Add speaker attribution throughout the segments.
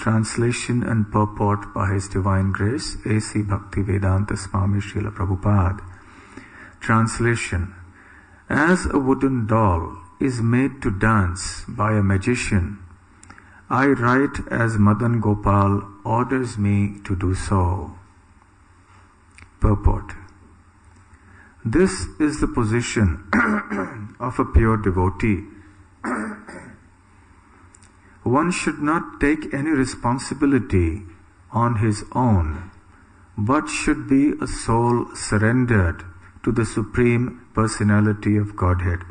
Speaker 1: Translation and purport by His Divine Grace, A.C. Bhakti Vedanta Swami Srila Prabhupada. Translation. As a wooden doll is made to dance by a magician, I write as Madan Gopal orders me to do so. Purport. This is the position of a pure devotee. One should not take any responsibility on his own, but should be a soul surrendered to the Supreme Personality of Godhead,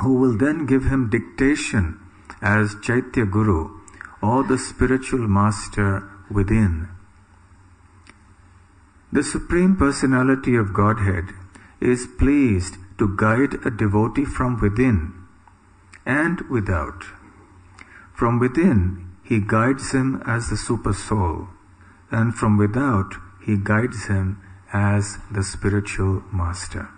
Speaker 1: who will then give him dictation as Chaitya Guru or the spiritual master within. The Supreme Personality of Godhead is pleased to guide a devotee from within and without. From within, He guides him as the Super Soul, and from without, He guides him as the spiritual master.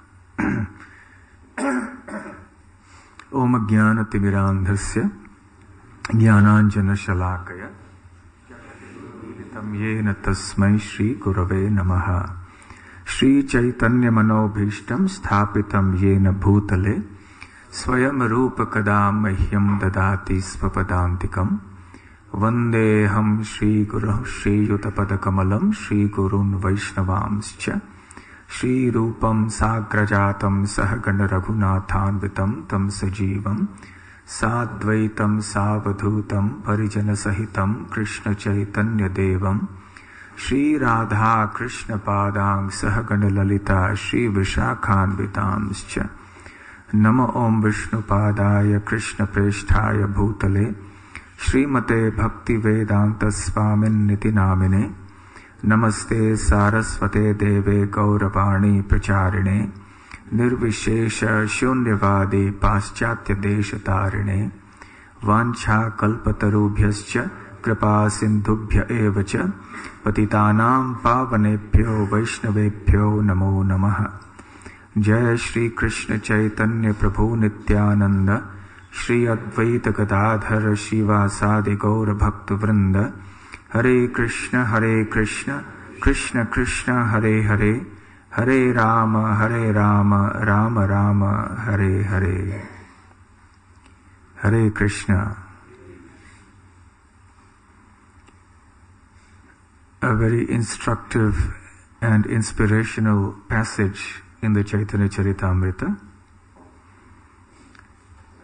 Speaker 1: Om Jnana Timirandhasya Jnananjana Shalakaya Tam Yena Tasmai Shri Gurave Namaha Shri Chaitanya Manobhishtam Sthapitam Yena Bhutale Swayam Rupa Kadam Mahyam Dadati Svapadantikam Vandeham Shri Guru Shri Yutapada Kamalam Shri Gurun Vaishnavamscha Shri Rupam Sagrajatam Sahagana Raghunathanvitam Tam Sajivam Sadvaitam Savadhutam Parijana Sahitam Krishna Chaitanya Devam Shri Radha Krishna Padang Sahagana Lalita Shri Vishakhanvitamscha Nama Om Vishnu Padaya Krishna Presthaya Bhutale Srimate Bhakti Vedanta Swamin Niti Namine Namaste Saraswate Deve Gauravani Pracharine Nirvishesha Shunyavadi Paschatya Deshatarine Vancha Kalpatarubhyascha Kripa Sindhubhya Evacha Patitanam Pavanebhyo Vaishnavebhyo Namo Namaha Jai Shri Krishna Chaitanya Prabhu Nityananda Shri Advaita Gadadhara Shiva Sadi Gaura Bhakta Vrinda Hare Krishna Krishna Krishna Hare Hare Hare Rama Rama Rama Hare Hare. Hare Krishna. A very instructive and inspirational passage in the Chaitanya Charitamrita.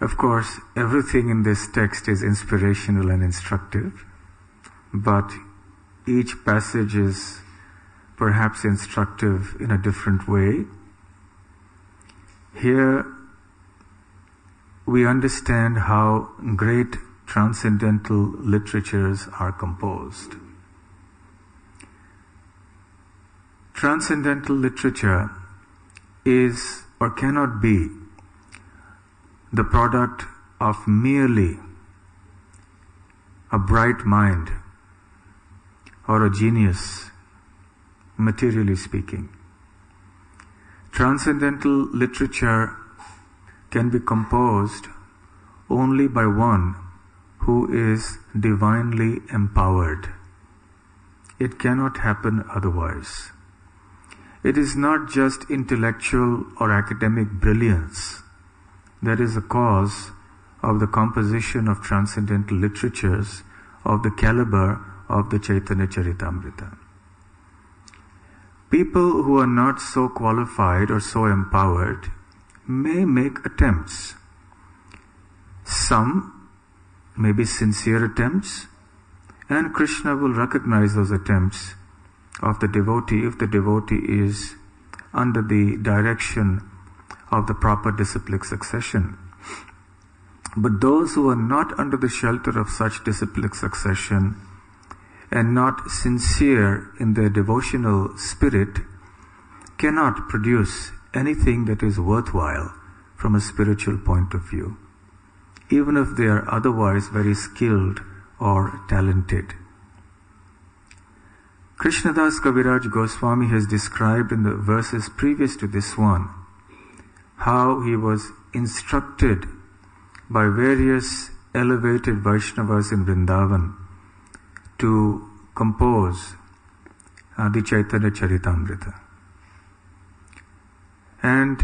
Speaker 1: Of course, everything in this text is inspirational and instructive, but each passage is perhaps instructive in a different way. Here we understand how great transcendental literatures are composed. Transcendental literature is or cannot be the product of merely a bright mind or a genius, materially speaking. Transcendental literature can be composed only by one who is divinely empowered. It cannot happen otherwise. It is not just intellectual or academic brilliance that is the cause of the composition of transcendental literatures of the caliber of the Chaitanya Charitamrita. People who are not so qualified or so empowered may make attempts. Some may be sincere attempts, and Krishna will recognize those attempts of the devotee if the devotee is under the direction of the proper disciplic succession. But those who are not under the shelter of such disciplic succession and not sincere in their devotional spirit cannot produce anything that is worthwhile from a spiritual point of view, even if they are otherwise very skilled or talented. Krishnadas Kaviraj Goswami has described in the verses previous to this one how he was instructed by various elevated Vaishnavas in Vrindavan to compose the Chaitanya Charitamrita. And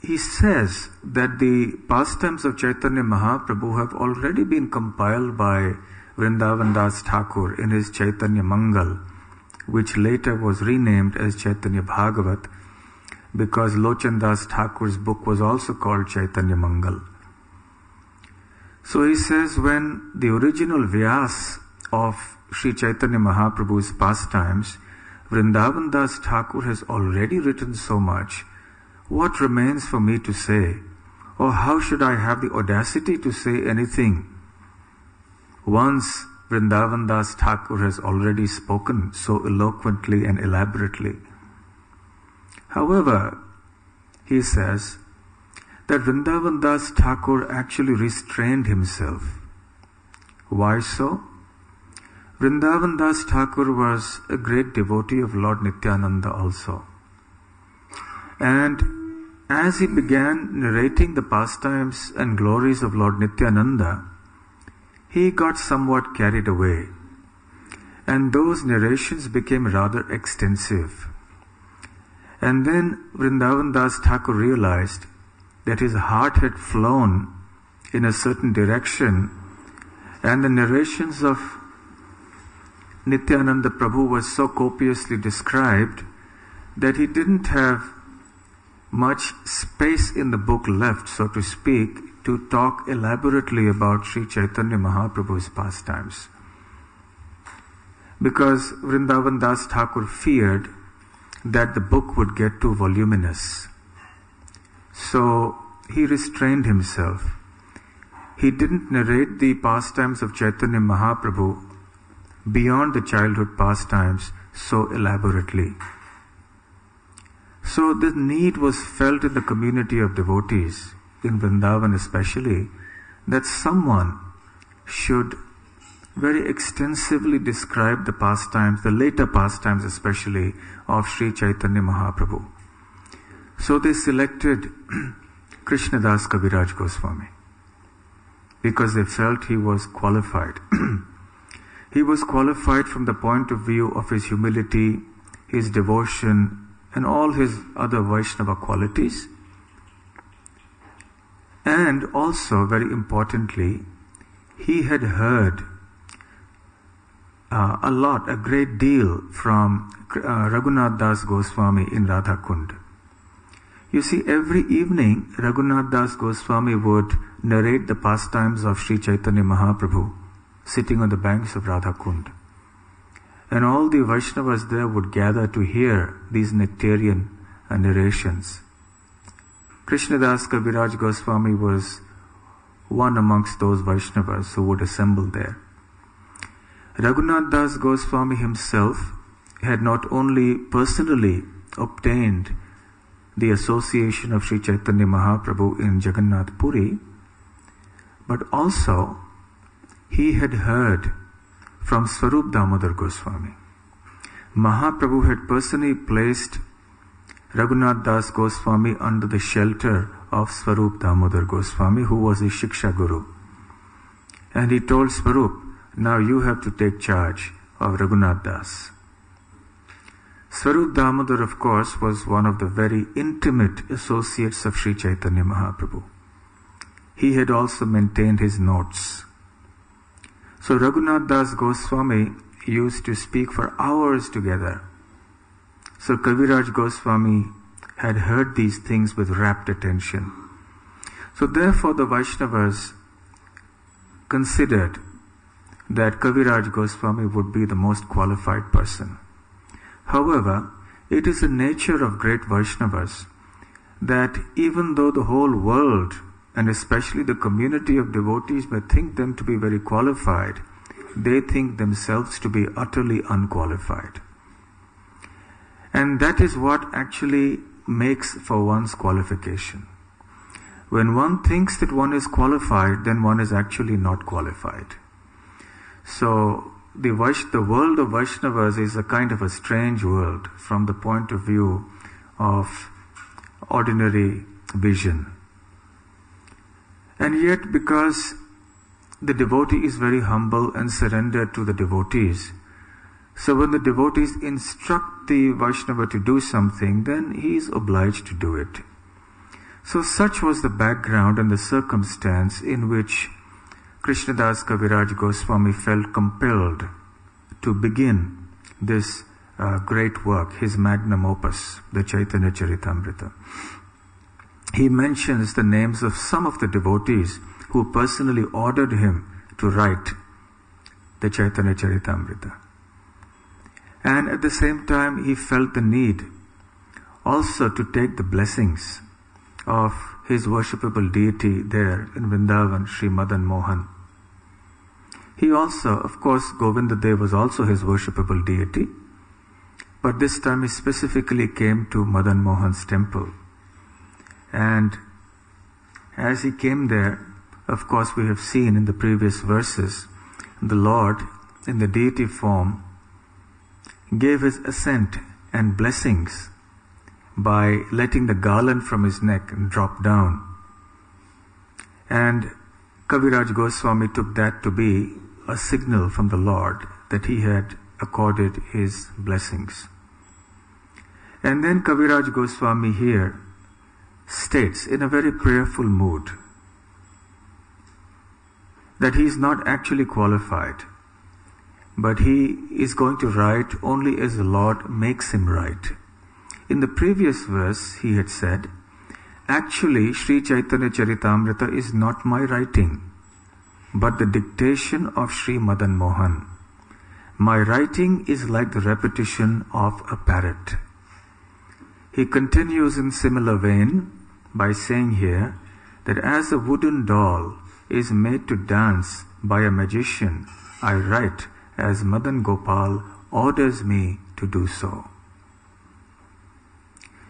Speaker 1: he says that the pastimes of Chaitanya Mahaprabhu have already been compiled by Vrindavan Das Thakur in his Chaitanya Mangal, which later was renamed as Chaitanya Bhagavat, because Lochan Das Thakur's book was also called Chaitanya Mangal. So he says, when the original Vyas of Sri Chaitanya Mahaprabhu's pastimes, Vrindavan Das Thakur has already written so much, what remains for me to say? Or how should I have the audacity to say anything? Once Vrindavan Das Thakur has already spoken so eloquently and elaborately. However, he says that Vrindavan Das Thakur actually restrained himself. Why so? Vrindavan Das Thakur was a great devotee of Lord Nityananda also. And as he began narrating the pastimes and glories of Lord Nityananda, he got somewhat carried away. And those narrations became rather extensive. And then Vrindavan Das Thakur realized that his heart had flown in a certain direction, and the narrations of Nityananda Prabhu was so copiously described that he didn't have much space in the book left, so to speak, to talk elaborately about Sri Chaitanya Mahaprabhu's pastimes. Because Vrindavan Das Thakur feared that the book would get too voluminous. So he restrained himself. He didn't narrate the pastimes of Chaitanya Mahaprabhu beyond the childhood pastimes so elaborately. So the need was felt in the community of devotees, in Vrindavan especially, that someone should very extensively describe the pastimes, the later pastimes especially, of Sri Chaitanya Mahaprabhu. So they selected Krishnadas Kaviraj Goswami because they felt he was qualified. He was qualified from the point of view of his humility, his devotion, and all his other Vaishnava qualities. And also, very importantly, he had heard a great deal from Raghunath Das Goswami in Radha Kund. You see, every evening Raghunath Das Goswami would narrate the pastimes of Sri Chaitanya Mahaprabhu sitting on the banks of Radha Kund. And all the Vaishnavas there would gather to hear these nectarian narrations. Krishnadas Kaviraj Goswami was one amongst those Vaishnavas who would assemble there. Raghunath Das Goswami himself had not only personally obtained the association of Sri Chaitanya Mahaprabhu in Jagannath Puri, but also he had heard from Swarup Damodar Goswami. Mahaprabhu had personally placed Raghunath Das Goswami under the shelter of Swarup Damodar Goswami, who was his Shiksha Guru. And he told Swarup, now you have to take charge of Raghunath Das. Swarup Damodar, of course, was one of the very intimate associates of Sri Chaitanya Mahaprabhu. He had also maintained his notes. So Raghunath Das Goswami used to speak for hours together. So Kaviraj Goswami had heard these things with rapt attention. So therefore the Vaishnavas considered that Kaviraj Goswami would be the most qualified person. However, it is the nature of great Vaishnavas that even though the whole world and especially the community of devotees may think them to be very qualified, they think themselves to be utterly unqualified. And that is what actually makes for one's qualification. When one thinks that one is qualified, then one is actually not qualified. So the world of Vaishnavas is a kind of a strange world from the point of view of ordinary vision. And yet, because the devotee is very humble and surrendered to the devotees. So when the devotees instruct the Vaishnava to do something, then he is obliged to do it. So such was the background and the circumstance in which Krishnadas Kaviraj Goswami felt compelled to begin this great work, his magnum opus, the Chaitanya Charitamrita. He mentions the names of some of the devotees who personally ordered him to write the Chaitanya Charitamrita. And at the same time, he felt the need also to take the blessings of his worshipable deity there in Vrindavan, Sri Madan Mohan. He also, of course, Govinda Dev was also his worshipable deity, but this time he specifically came to Madan Mohan's temple. And as he came there, of course, we have seen in the previous verses, the Lord, in the deity form, gave his assent and blessings by letting the garland from his neck drop down. And Kaviraj Goswami took that to be a signal from the Lord that he had accorded his blessings. And then Kaviraj Goswami here states in a very prayerful mood that he is not actually qualified, but he is going to write only as the Lord makes him write. In the previous verse he had said, actually Sri Chaitanya Charitamrita is not my writing, but the dictation of Sri Madan Mohan. My writing is like the repetition of a parrot. He continues in similar vein by saying here that as a wooden doll is made to dance by a magician, I write as Madan Gopal orders me to do so.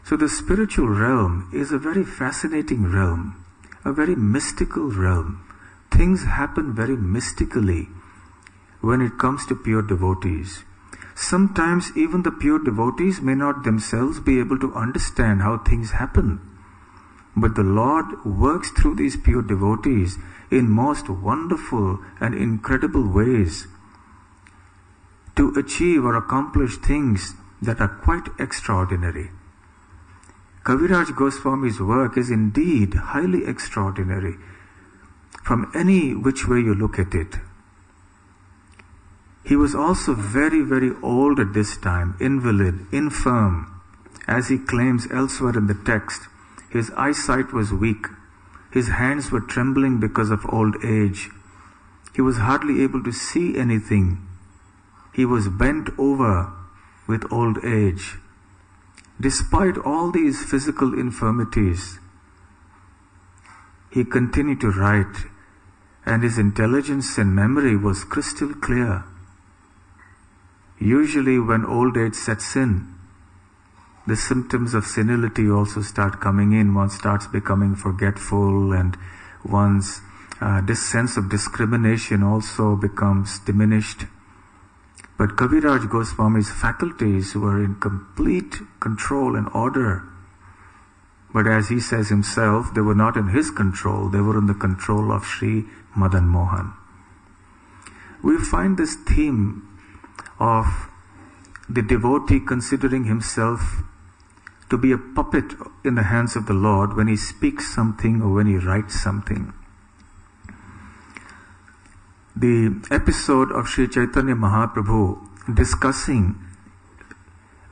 Speaker 1: So the spiritual realm is a very fascinating realm, a very mystical realm. Things happen very mystically when it comes to pure devotees. Sometimes even the pure devotees may not themselves be able to understand how things happen. But the Lord works through these pure devotees in most wonderful and incredible ways to achieve or accomplish things that are quite extraordinary. Kaviraj Goswami's work is indeed highly extraordinary from any which way you look at it. He was also very, very old at this time, invalid, infirm. As he claims elsewhere in the text, his eyesight was weak. His hands were trembling because of old age. He was hardly able to see anything. He was bent over with old age. Despite all these physical infirmities, he continued to write, and his intelligence and memory was crystal clear. Usually when old age sets in, the symptoms of senility also start coming in. One starts becoming forgetful, and one's this sense of discrimination also becomes diminished. But Kaviraj Goswami's faculties were in complete control and order. But as he says himself, they were not in his control, they were in the control of Sri Madan Mohan. We find this theme of the devotee considering himself to be a puppet in the hands of the Lord when he speaks something or when he writes something. The episode of Sri Chaitanya Mahaprabhu discussing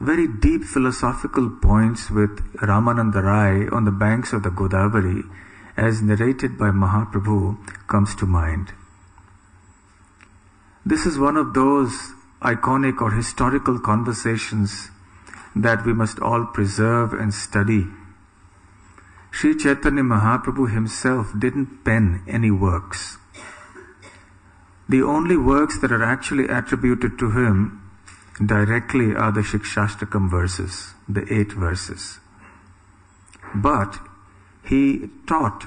Speaker 1: very deep philosophical points with Ramananda Rai on the banks of the Godavari, as narrated by Mahaprabhu, comes to mind. This is one of those iconic or historical conversations that we must all preserve and study. Sri Chaitanya Mahaprabhu himself didn't pen any works. The only works that are actually attributed to him directly are the Shikshashtakam verses, the 8 verses. But he taught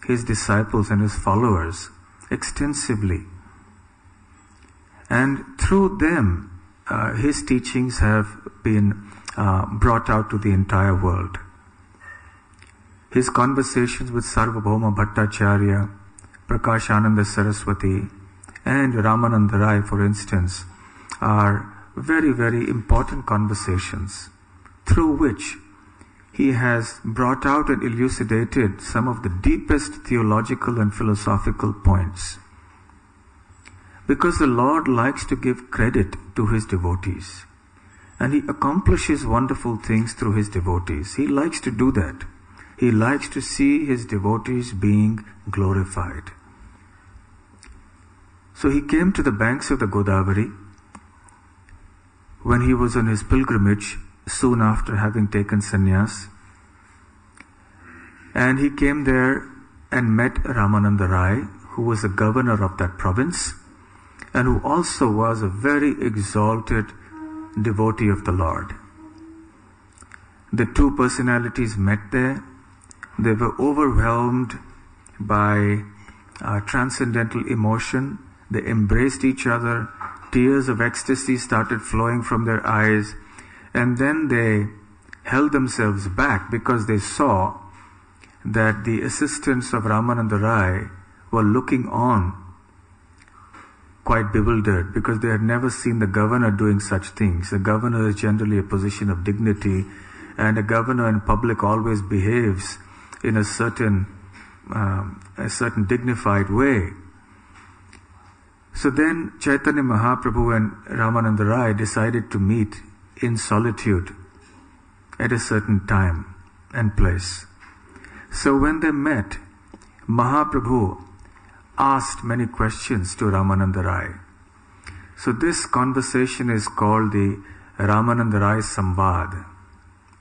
Speaker 1: his disciples and his followers extensively. And through them, his teachings have been brought out to the entire world. His conversations with Sarvabhauma Bhattacharya, Prakashananda Saraswati and Ramananda Rai, for instance, are very, very important conversations through which he has brought out and elucidated some of the deepest theological and philosophical points. Because the Lord likes to give credit to his devotees, and he accomplishes wonderful things through his devotees. He likes to do that. He likes to see his devotees being glorified. So he came to the banks of the Godavari when he was on his pilgrimage soon after having taken sannyas. And he came there and met Ramananda Rai, who was the governor of that province and who also was a very exalted devotee of the Lord. The two personalities met there. They were overwhelmed by transcendental emotion. They embraced each other. Tears of ecstasy started flowing from their eyes. And then they held themselves back because they saw that the assistants of Ramananda Rai were looking on, quite bewildered, because they had never seen the governor doing such things. The governor is generally a position of dignity, and a governor in public always behaves in a certain dignified way. So then Chaitanya Mahaprabhu and Ramananda Rai decided to meet in solitude at a certain time and place. So when they met, Mahaprabhu asked many questions to Ramananda Rai. So this conversation is called the Ramananda Rai Samvad,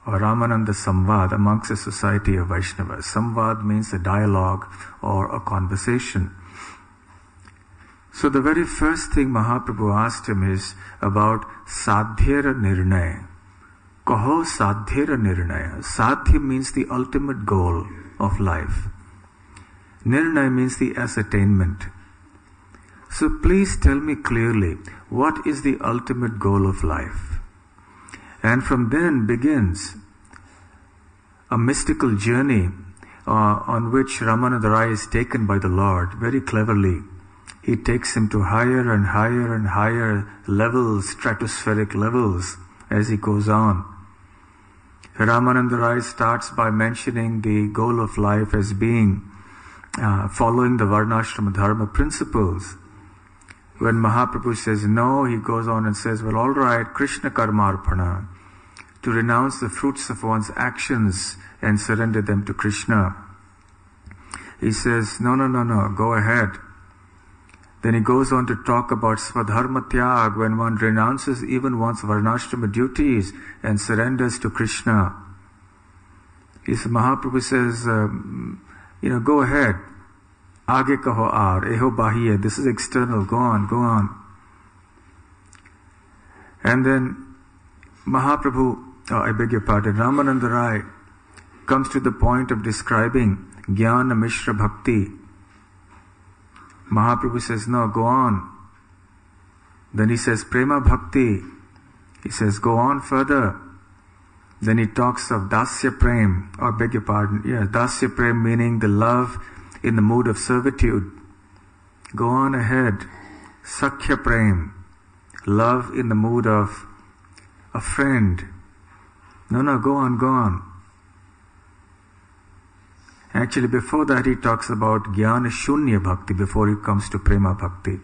Speaker 1: or Ramananda Samvad amongst the society of Vaishnavas. Samvad means a dialogue or a conversation. So the very first thing Mahaprabhu asked him is about Sadhyera Nirnaya. Kaho Sadhyera Nirnaya. Sadhya means the ultimate goal of life. Nirnaya means the ascertainment. So please tell me clearly, what is the ultimate goal of life? And from then begins a mystical journey on which Ramananda Rai is taken by the Lord very cleverly. He takes him to higher and higher and higher levels, stratospheric levels, as he goes on. Ramananda Rai starts by mentioning the goal of life as being following the Varnashrama Dharma principles. When Mahaprabhu says no, he goes on and says, well, all right, Krishna Karmarpana, to renounce the fruits of one's actions and surrender them to Krishna. He says, no, go ahead. Then he goes on to talk about Swadharma Tyag, when one renounces even one's Varnashrama duties and surrenders to Krishna. Mahaprabhu says, go ahead. Aage kaho aar, eho bahiye. This is external. Go on. And then Ramananda Rai comes to the point of describing Jnana Mishra Bhakti. Mahaprabhu says, no, go on. Then he says, Prema Bhakti. He says, go on further. Then he talks of Dasya Prem, Dasya Prem meaning the love in the mood of servitude. Go on ahead. Sakhya Prem, love in the mood of a friend. No, go on. Actually, before that he talks about Jnana Shunya Bhakti, before he comes to Prema Bhakti,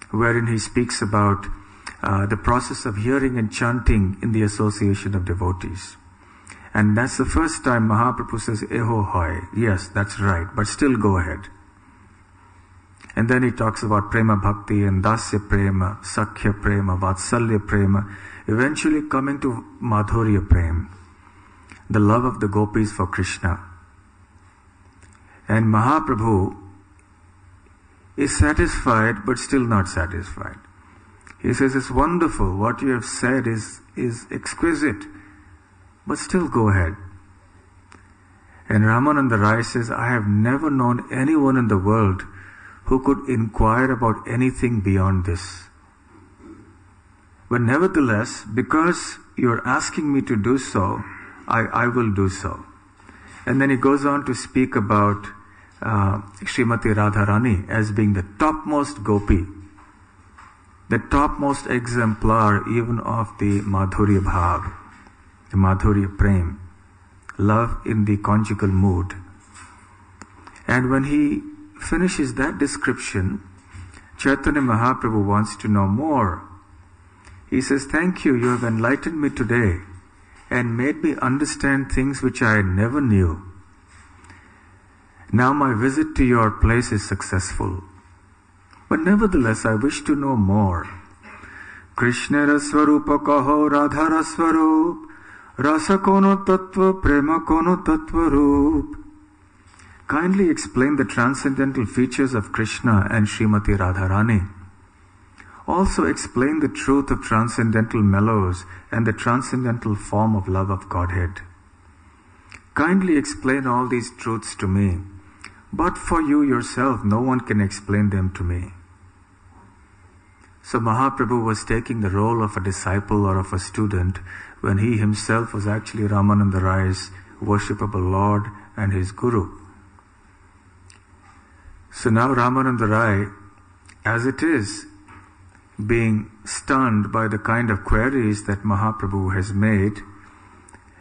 Speaker 1: wherein he speaks about the process of hearing and chanting in the association of devotees. And that's the first time Mahaprabhu says, Eho hoy. Yes, that's right, but still go ahead. And then he talks about Prema Bhakti and Dasya Prema, Sakhya Prema, Vatsalya Prema, eventually coming to Madhurya Prema, the love of the gopis for Krishna. And Mahaprabhu is satisfied, but still not satisfied. He says, it's wonderful, what you have said is exquisite, but still go ahead. And Ramananda Rai says, I have never known anyone in the world who could inquire about anything beyond this. But nevertheless, because you're asking me to do so, I will do so. And then he goes on to speak about Srimati Radharani as being the topmost gopi, the topmost exemplar even of the Madhurya Bhav, the Madhurya Prem, love in the conjugal mood. And when he finishes that description, Chaitanya Mahaprabhu wants to know more. He says, "Thank you, you have enlightened me today and made me understand things which I never knew. Now my visit to your place is successful. But nevertheless, I wish to know more. Krishna Rasvarupa kaho Radha Rasvarup, Rasa kono tattva, Prema kono tattva roop. Kindly explain the transcendental features of Krishna and Srimati Radharani. Also explain the truth of transcendental mellows and the transcendental form of love of Godhead. Kindly explain all these truths to me, but for you yourself, no one can explain them to me." So Mahaprabhu was taking the role of a disciple or of a student when he himself was actually Ramananda Rai's worshipable Lord and his Guru. So now Ramananda Rai, as it is, being stunned by the kind of queries that Mahaprabhu has made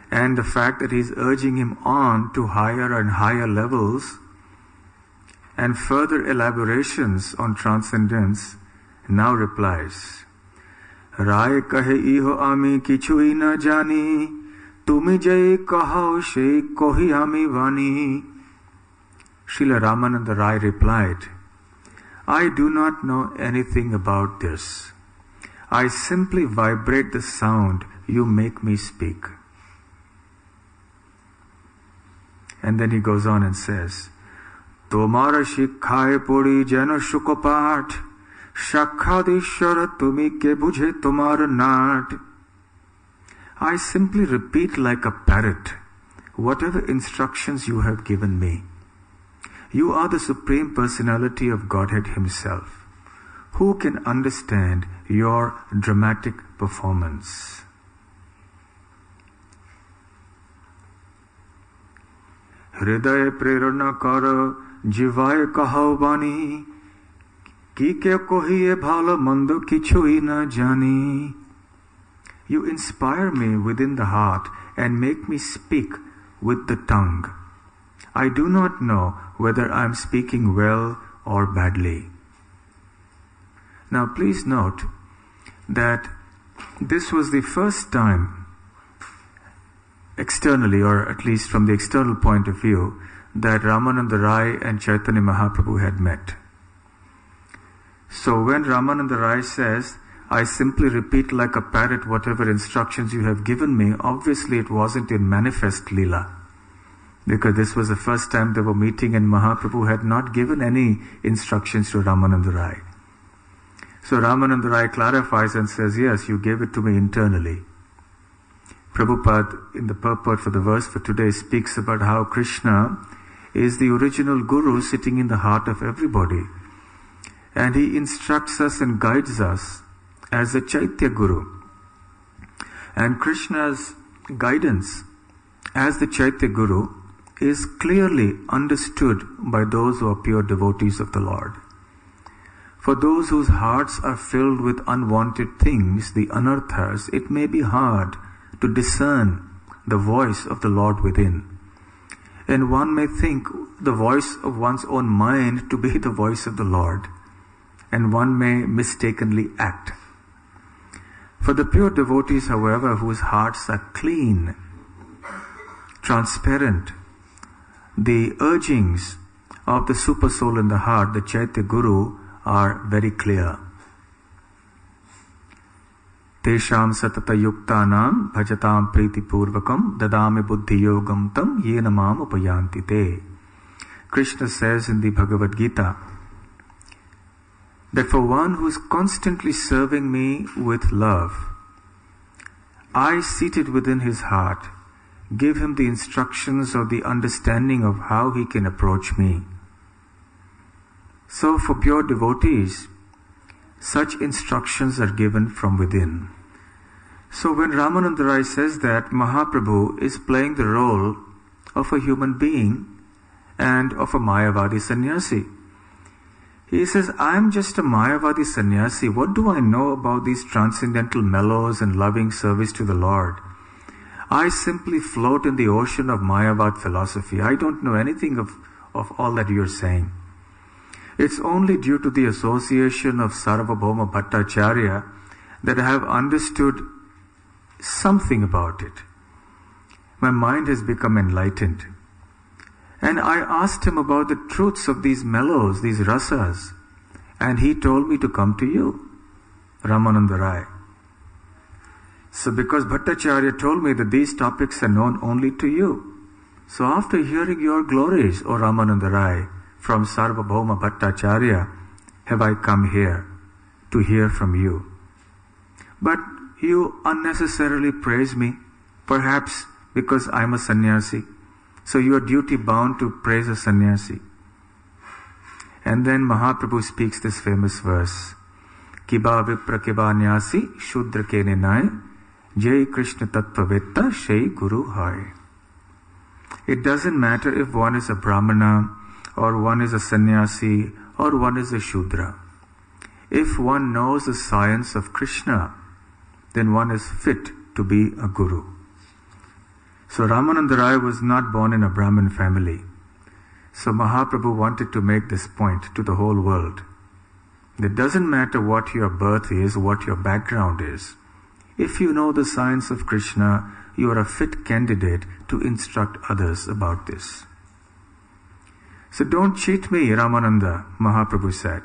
Speaker 1: and the fact that he's urging him on to higher and higher levels and further elaborations on transcendence, now replies, "Rai kahe iho ami kichui na jani, tumi jai kahao she kohi ami vani." Srila Ramananda Rai replied, "I do not know anything about this. I simply vibrate the sound you make me speak." And then he goes on and says, "Tomara shikkhaye pori jana shukopat, shakhadishwara tumi ke bujhe tomara nat." I simply repeat like a parrot whatever instructions you have given me. You are the Supreme Personality of Godhead Himself. Who can understand your dramatic performance? Hridaya prerana kara jivaya kahau bani, ki ke kohiye bhala mando kichui na jani. You inspire me within the heart and make me speak with the tongue. I do not know whether I am speaking well or badly. Now please note that this was the first time externally, or at least from the external point of view, that Ramananda Rai and Chaitanya Mahaprabhu had met. So when Ramananda Rai says, "I simply repeat like a parrot whatever instructions you have given me," obviously it wasn't in manifest lila, because this was the first time they were meeting and Mahaprabhu had not given any instructions to Ramananda Rai. So Ramananda Rai clarifies and says, "Yes, you gave it to me internally." Prabhupada, in the purport for the verse for today, speaks about how Krishna is the original Guru sitting in the heart of everybody. And he instructs us and guides us as a Chaitya Guru. And Krishna's guidance as the Chaitya Guru is clearly understood by those who are pure devotees of the Lord. For those whose hearts are filled with unwanted things, the anarthas, it may be hard to discern the voice of the Lord within. And one may think the voice of one's own mind to be the voice of the Lord, and one may mistakenly act. For the pure devotees, however, whose hearts are clean, transparent, the urgings of the super soul in the heart, the Chaitya Guru, are very clear. Tesham satata yuktanam bhajatam priti purvakam dadami buddhi yogam tam yena mam upayanti te. Krishna says in the Bhagavad Gita that for one who is constantly serving me with love, I, seated within his heart, give him the instructions or the understanding of how he can approach me. So for pure devotees, such instructions are given from within. So when Ramananda Rai says that Mahaprabhu is playing the role of a human being and of a Mayavadi sannyasi. He says, I am just a Mayavadi sannyasi. What do I know about these transcendental mellows and loving service to the Lord? I simply float in the ocean of Mayavad philosophy. I don't know anything of all that you're saying. It's only due to the association of Sarvabhauma Bhattacharya that I have understood something about it. My mind has become enlightened. And I asked him about the truths of these mellows, these rasas, and he told me to come to you, Ramananda Rai. So because Bhattacharya told me that these topics are known only to you, so after hearing your glories, O Ramananda Rai, from Sarvabhauma Bhattacharya, have I come here to hear from you. But you unnecessarily praise me, perhaps because I am a sannyasi. So you are duty bound to praise a sannyasi. And then Mahaprabhu speaks this famous verse, Kiba Vipra Kiba Nyasi Shudra Ke Ninai Jai Krishna Tattva Vetta Shai Guru Hai. It doesn't matter if one is a Brahmana or one is a sannyasi or one is a Shudra. If one knows the science of Krishna, then one is fit to be a Guru. So Ramananda Rai was not born in a Brahmin family. So Mahaprabhu wanted to make this point to the whole world. It doesn't matter what your birth is, what your background is. If you know the science of Krishna, you are a fit candidate to instruct others about this. So don't cheat me, Ramananda, Mahaprabhu said,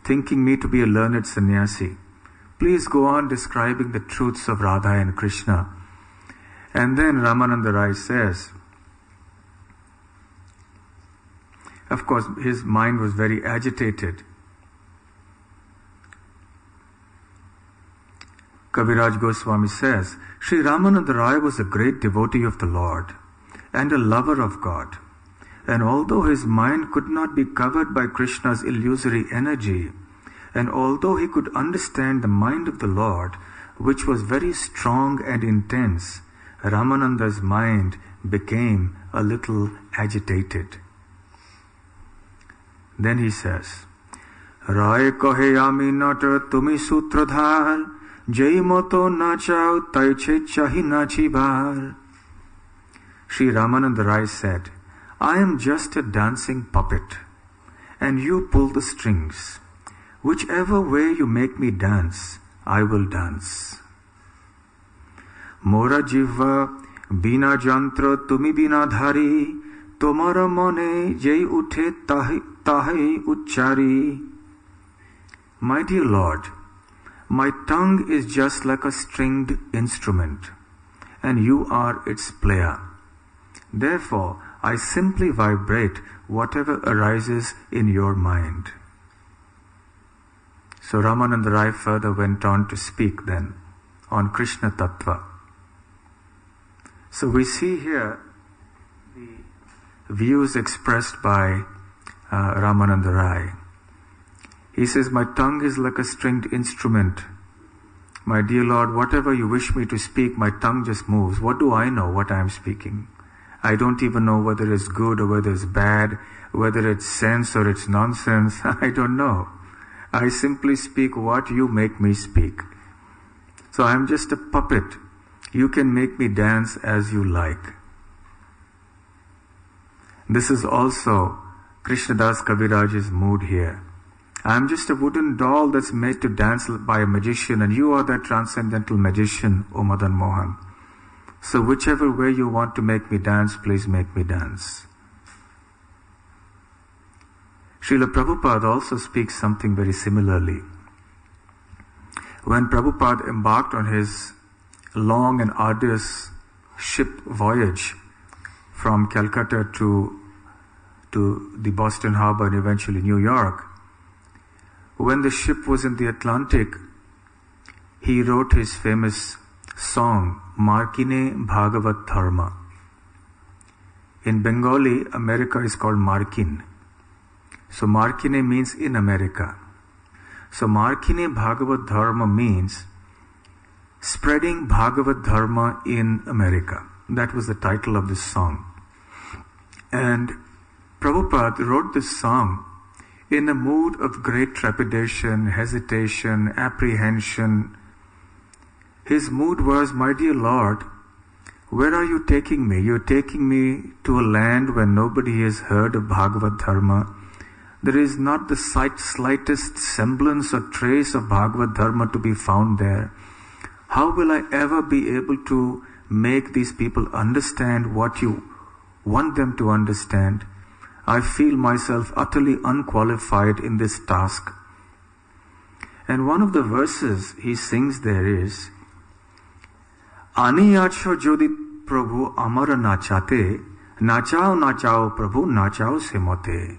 Speaker 1: thinking me to be a learned sannyasi. Please go on describing the truths of Radha and Krishna. And then Ramananda Rai says, of course his mind was very agitated. Kaviraj Goswami says, Sri Ramananda Rai was a great devotee of the Lord and a lover of God. And although his mind could not be covered by Krishna's illusory energy, and although he could understand the mind of the Lord, which was very strong and intense, Ramananda's mind became a little agitated. Then he says, Rai kohe ami not tumi sutradhar, jai moto na chao taiche chahi nachi bhar. Sri Ramananda Rai said, I am just a dancing puppet, and you pull the strings. Whichever way you make me dance, I will dance. Mora jiva bina jantra tumi bina dhari, tomara mone jai uthe tahi uchari. My dear Lord, my tongue is just like a stringed instrument, and you are its player. Therefore, I simply vibrate whatever arises in your mind. So Ramananda Rai further went on to speak then on Krishna Tattva. So we see here the views expressed by Ramananda Rai. He says, my tongue is like a stringed instrument. My dear Lord, whatever you wish me to speak, my tongue just moves. What do I know what I am speaking? I don't even know whether it's good or whether it's bad, whether it's sense or it's nonsense. I don't know. I simply speak what you make me speak. So I am just a puppet. You can make me dance as you like. This is also Krishnadas Kaviraj's mood here. I am just a wooden doll that's made to dance by a magician, and you are that transcendental magician, O Madan Mohan. So whichever way you want to make me dance, please make me dance. Srila Prabhupada also speaks something very similarly. When Prabhupada embarked on his long and arduous ship voyage from Calcutta to the Boston Harbor and eventually New York, when the ship was in the Atlantic, he wrote his famous song, Markine Bhagavat Dharma. In Bengali, America is called Markin. So Markine means in America. So Markine Bhagavat Dharma means spreading Bhagavat Dharma in America. That was the title of this song. And Prabhupada wrote this song in a mood of great trepidation, hesitation, apprehension. His mood was, my dear Lord, where are you taking me? You're taking me to a land where nobody has heard of Bhagavad Dharma. There is not the slightest semblance or trace of Bhagavad Dharma to be found there. How will I ever be able to make these people understand what you want them to understand? I feel myself utterly unqualified in this task. And one of the verses he sings there is, Ani acho jodi Prabhu amara nachate, nachao Prabhu nachao semote.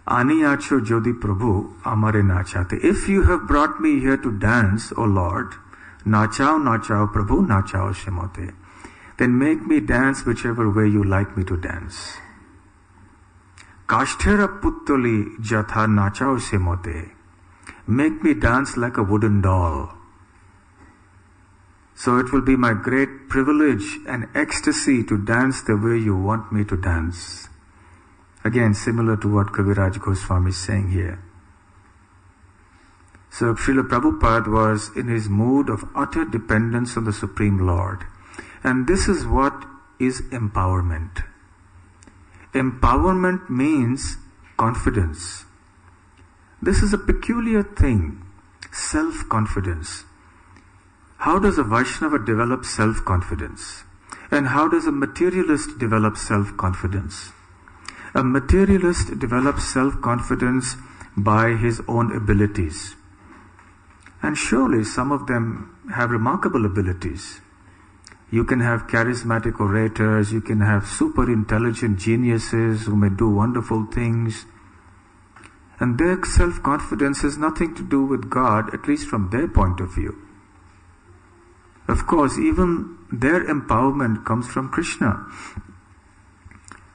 Speaker 1: Ani acho jodi Prabhu amare nachate. If you have brought me here to dance, O Lord, nachao Prabhu nachao semote, then make me dance whichever way you like me to dance. Kashtera puttoli jatha nachao semote. Make me dance like a wooden doll. So it will be my great privilege and ecstasy to dance the way you want me to dance. Again, similar to what Kaviraj Goswami is saying here. So Srila Prabhupada was in his mood of utter dependence on the Supreme Lord. And this is what is empowerment. Empowerment means confidence. This is a peculiar thing, self-confidence. How does a Vaishnava develop self-confidence? And how does a materialist develop self-confidence? A materialist develops self-confidence by his own abilities. And surely some of them have remarkable abilities. You can have charismatic orators, you can have super intelligent geniuses who may do wonderful things. And their self-confidence has nothing to do with God, at least from their point of view. Of course, even their empowerment comes from Krishna.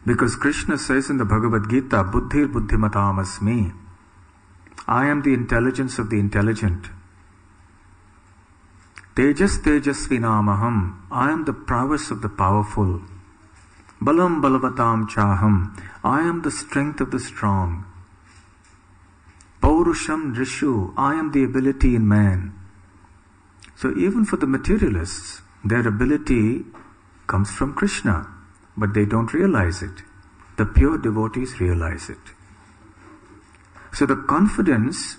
Speaker 1: Because Krishna says in the Bhagavad Gita, Buddhir buddhimatam asmi. I am the intelligence of the intelligent. Tejas tejasvinamaham. I am the prowess of the powerful. Balam balavatam chaham. I am the strength of the strong. Paurusham rishu. I am the ability in man. So even for the materialists, their ability comes from Krishna, but they don't realize it. The pure devotees realize it. So the confidence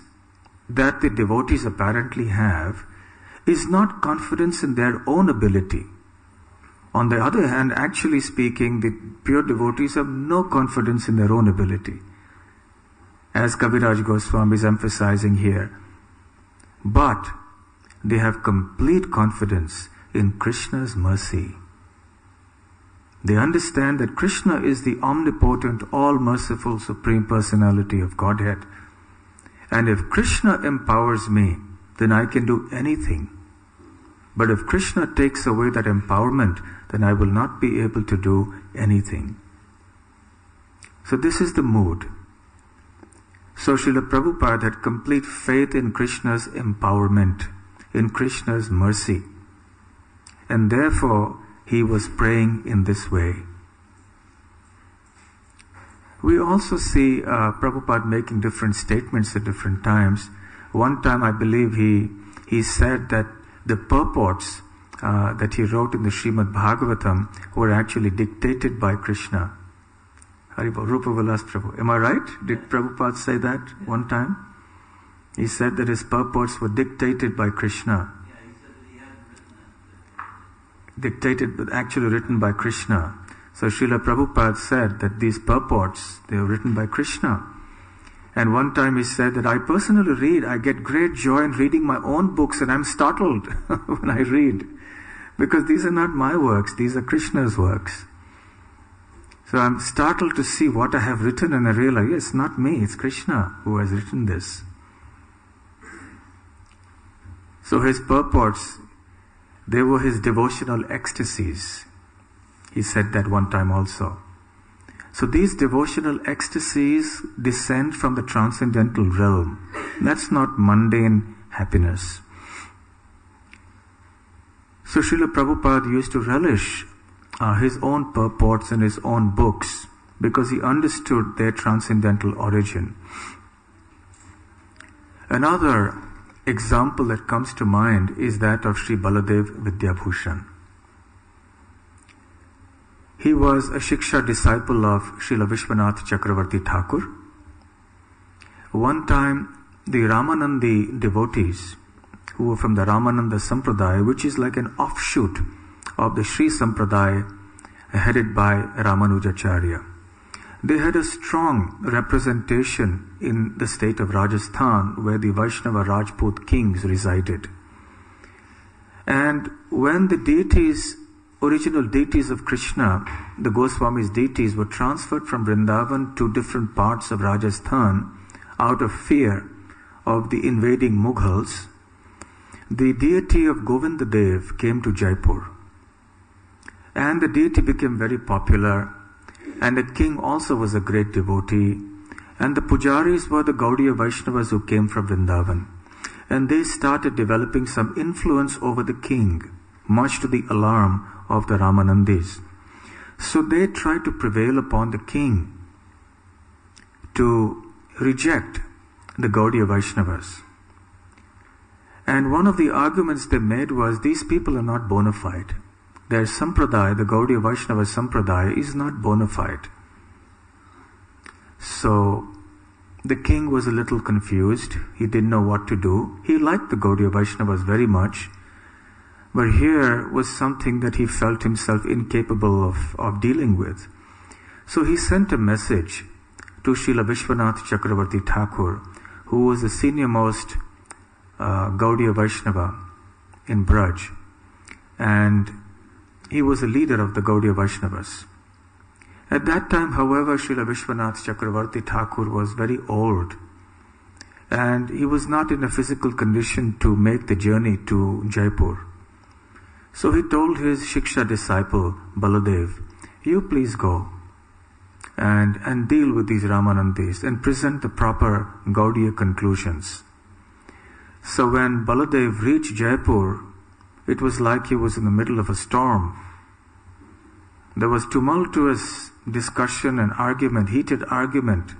Speaker 1: that the devotees apparently have is not confidence in their own ability. On the other hand, actually speaking, the pure devotees have no confidence in their own ability, as Kaviraj Goswami is emphasizing here. But they have complete confidence in Krishna's mercy. They understand that Krishna is the omnipotent, all-merciful Supreme Personality of Godhead. And if Krishna empowers me, then I can do anything. But if Krishna takes away that empowerment, then I will not be able to do anything. So this is the mood. So Srila Prabhupada had complete faith in Krishna's empowerment, in Krishna's mercy. And therefore, he was praying in this way. We also see Prabhupada making different statements at different times. One time I believe he said that the purports that he wrote in the Srimad Bhagavatam were actually dictated by Krishna. Haribo, Rupa Vilas Prabhu. Am I right? Did Prabhupada say that one time? He said that his purports were dictated by Krishna.
Speaker 2: Yeah, he said that he hadn't written that.
Speaker 1: Dictated, but actually written by Krishna. So Srila Prabhupada said that these purports, they were written by Krishna. And one time he said that I personally I get great joy in reading my own books, and I'm startled when I read. Because these are not my works, these are Krishna's works. So I'm startled to see what I have written, and I realize, yes, it's not me, it's Krishna who has written this. So his purports, they were his devotional ecstasies. He said that one time also. So these devotional ecstasies descend from the transcendental realm. That's not mundane happiness. So Srila Prabhupada used to relish his own purports and his own books, because he understood their transcendental origin. Another example that comes to mind is that of Sri Baladev Vidyabhushan. He was a Shiksha disciple of Srila Vishwanath Chakravarti Thakur. One time, the Ramanandi devotees, who were from the Ramananda Sampradaya, which is like an offshoot of the Sri Sampradaya headed by Ramanujacharya, they had a strong representation in the state of Rajasthan where the Vaishnava Rajput kings resided. And when the deities, original deities of Krishna, the Goswami's deities, were transferred from Vrindavan to different parts of Rajasthan out of fear of the invading Mughals, the deity of Govindadev came to Jaipur. And the deity became very popular, and the king also was a great devotee, and the pujaris were the Gaudiya Vaishnavas who came from Vrindavan. And they started developing some influence over the king, much to the alarm of the Ramanandis. So they tried to prevail upon the king to reject the Gaudiya Vaishnavas. And one of the arguments they made was, these people are not bona fide. Their sampradaya, the Gaudiya Vaishnava sampradaya, is not bona fide. So the king was a little confused. He didn't know what to do. He liked the Gaudiya Vaishnavas very much, but here was something that he felt himself incapable of dealing with. So he sent a message to Srila Vishwanath Chakravarti Thakur, who was the senior most Gaudiya Vaishnava in Braj, and he was a leader of the Gaudiya Vaishnavas. At that time, however, Srila Vishwanath Chakravarti Thakur was very old, and he was not in a physical condition to make the journey to Jaipur. So he told his Shiksha disciple, Baladev, you please go and deal with these Ramanandis and present the proper Gaudiya conclusions. So when Baladev reached Jaipur, it was like he was in the middle of a storm. There was tumultuous discussion and argument, heated argument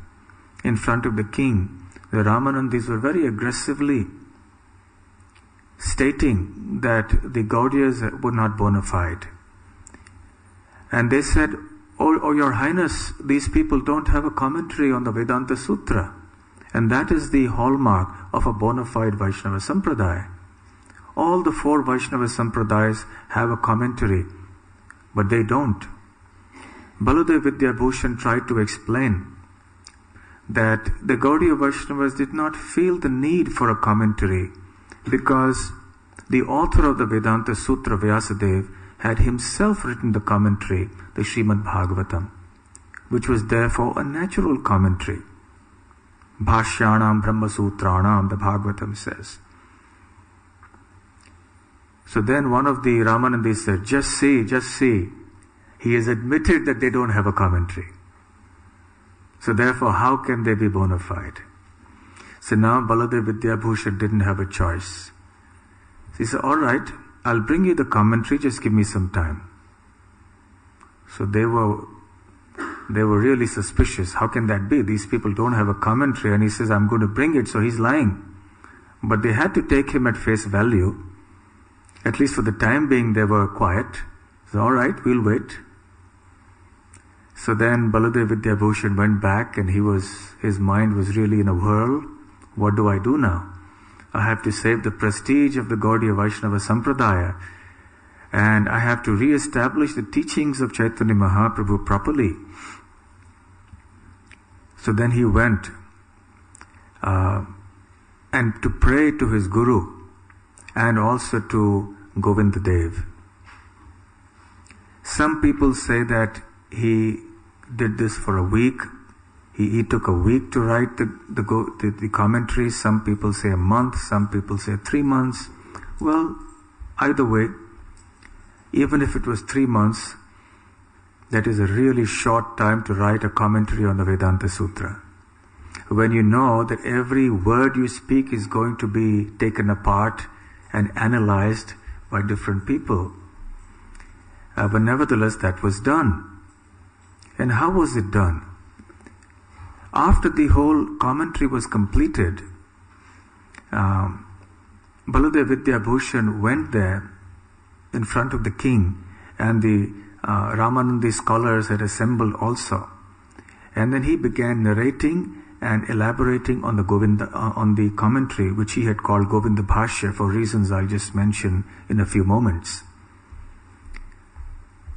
Speaker 1: in front of the king. The Ramanandis were very aggressively stating that the Gaudiyas were not bona fide. And they said, oh Your Highness, these people don't have a commentary on the Vedanta Sutra. And that is the hallmark of a bona fide Vaishnava Sampradaya. All the 4 Vaishnava Sampradayas have a commentary, but they don't. Baladev Vidyabhushan tried to explain that the Gaudiya Vaishnavas did not feel the need for a commentary because the author of the Vedanta Sutra, Vyasadeva, had himself written the commentary, the Srimad Bhagavatam, which was therefore a natural commentary. Bhashyanam Brahma Sutranam, the Bhagavatam says. So then one of the Ramanandis said, just see, he has admitted that they don't have a commentary. So therefore, how can they be bona fide? So now Baladev Vidyabhushan didn't have a choice. So he said, all right, I'll bring you the commentary, just give me some time. So they were really suspicious. How can that be? These people don't have a commentary. And he says, I'm going to bring it, so he's lying. But they had to take him at face value. At least for the time being, they were quiet. So all right, we'll wait. So then Baladev Vidyabhushan went back, and his mind was really in a whirl. What do I do now? I have to save the prestige of the Gaudiya Vaishnava Sampradaya, and I have to re-establish the teachings of Chaitanya Mahaprabhu properly. So then he went and to pray to his Guru and also to Govindadev. Some people say that he did this for a week. He took a week to write the commentary. Some people say a month, some people say 3 months. Well, either way, even if it was 3 months, that is a really short time to write a commentary on the Vedanta Sutra. When you know that every word you speak is going to be taken apart and analyzed by different people. But nevertheless, that was done. And how was it done? After the whole commentary was completed, Baladev Vidyabhushan went there in front of the king, and the Ramanandi scholars had assembled also. And then he began narrating and elaborating on the commentary, which he had called Govinda Bhashya for reasons I'll just mention in a few moments.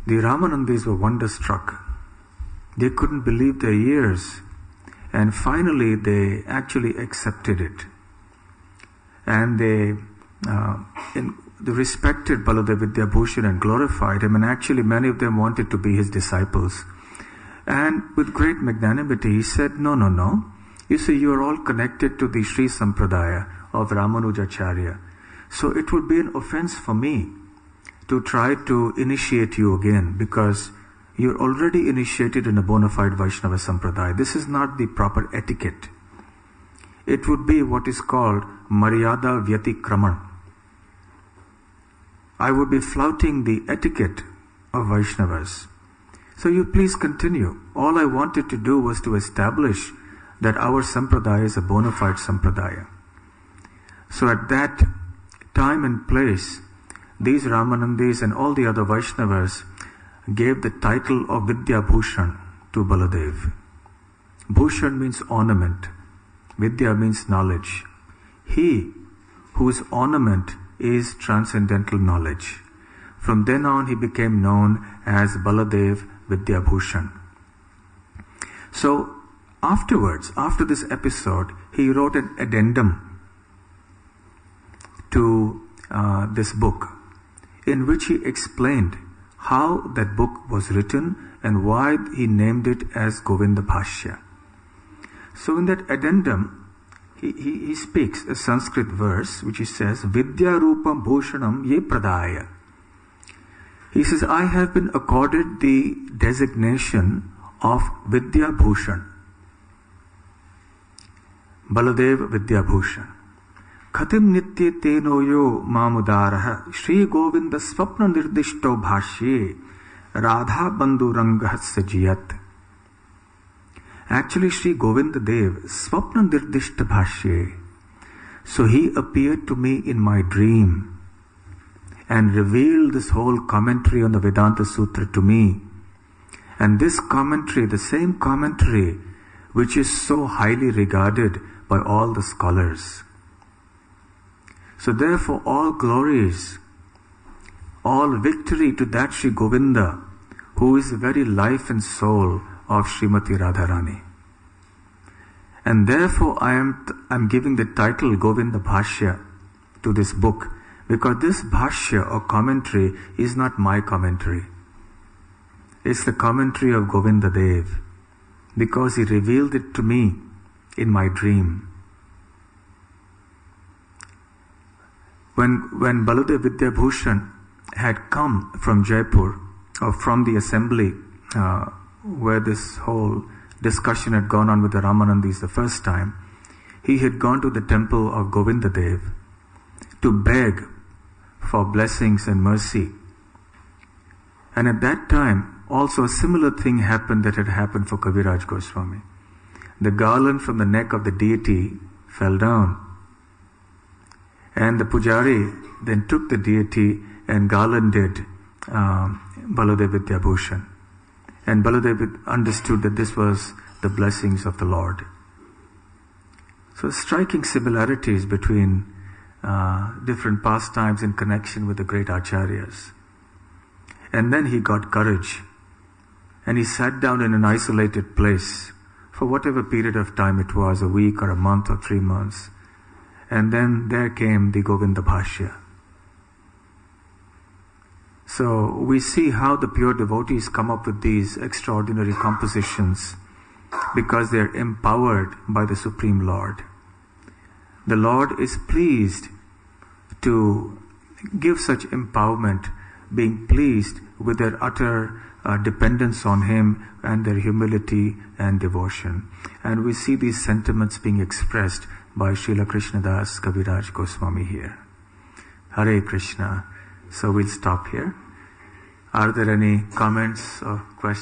Speaker 1: The Ramanandis were wonderstruck. They couldn't believe their ears, and finally they actually accepted it. And they respected Baladev Vidyabhushan and glorified him, and actually many of them wanted to be his disciples. And with great magnanimity he said, no. You see, you are all connected to the Sri Sampradaya of Ramanujacharya. So it would be an offense for me to try to initiate you again, because you're already initiated in a bona fide Vaishnava Sampradaya. This is not the proper etiquette. It would be what is called Maryada Vyatikraman. I would be flouting the etiquette of Vaishnavas. So you please continue. All I wanted to do was to establish that our Sampradaya is a bona fide Sampradaya. So at that time and place, these Ramanandis and all the other Vaishnavas gave the title of Vidyabhushan to Baladev. Bhushan means ornament. Vidya means knowledge. He whose ornament is transcendental knowledge. From then on he became known as Baladev Vidyabhushan. So afterwards, after this episode, he wrote an addendum to this book, in which he explained how that book was written and why he named it as Govinda Bhashya. So in that addendum, he speaks a Sanskrit verse which he says, Vidya Rupam Bhushanam Ye Pradaya. He says, I have been accorded the designation of Vidya Bhushan. Baladev Vidya Bhushan. Khatim Nitya Tenoyo Mamudaraha Shri Govinda Swapna Nirdishto Bhashye Radha Bandhu Rangah Sajiyat. Actually, Shri Govinda Dev Swapna Nirdishta Bhashye. So he appeared to me in my dream and revealed this whole commentary on the Vedanta Sutra to me. And this commentary, the same commentary which is so highly regarded by all the scholars. So therefore all glories, all victory to that Shri Govinda, who is the very life and soul of Srimati Radharani. And therefore I'm giving the title Govinda Bhashya to this book, because this Bhashya or commentary is not my commentary. It's the commentary of Govinda Dev, because he revealed it to me in my dream. When Baladev Vidyabhushan had come from Jaipur, or from the assembly where this whole discussion had gone on with the Ramanandis the first time, he had gone to the temple of Govinda Dev to beg for blessings and mercy. And at that time, also a similar thing happened that had happened for Kaviraj Goswami. The garland from the neck of the deity fell down. And the pujari then took the deity and garlanded Baladev Vidyabhushan. And Baladev understood that this was the blessings of the Lord. So striking similarities between different pastimes in connection with the great acharyas. And then he got courage and he sat down in an isolated place for whatever period of time it was, a week or a month or 3 months. And then there came the Govinda Bhashya. So we see how the pure devotees come up with these extraordinary compositions because they are empowered by the Supreme Lord. The Lord is pleased to give such empowerment, being pleased with their utter dependence on Him and their humility and devotion. And we see these sentiments being expressed by Srila Krishnadas Kaviraj Goswami here. Hare Krishna. So we'll stop here. Are there any comments or questions?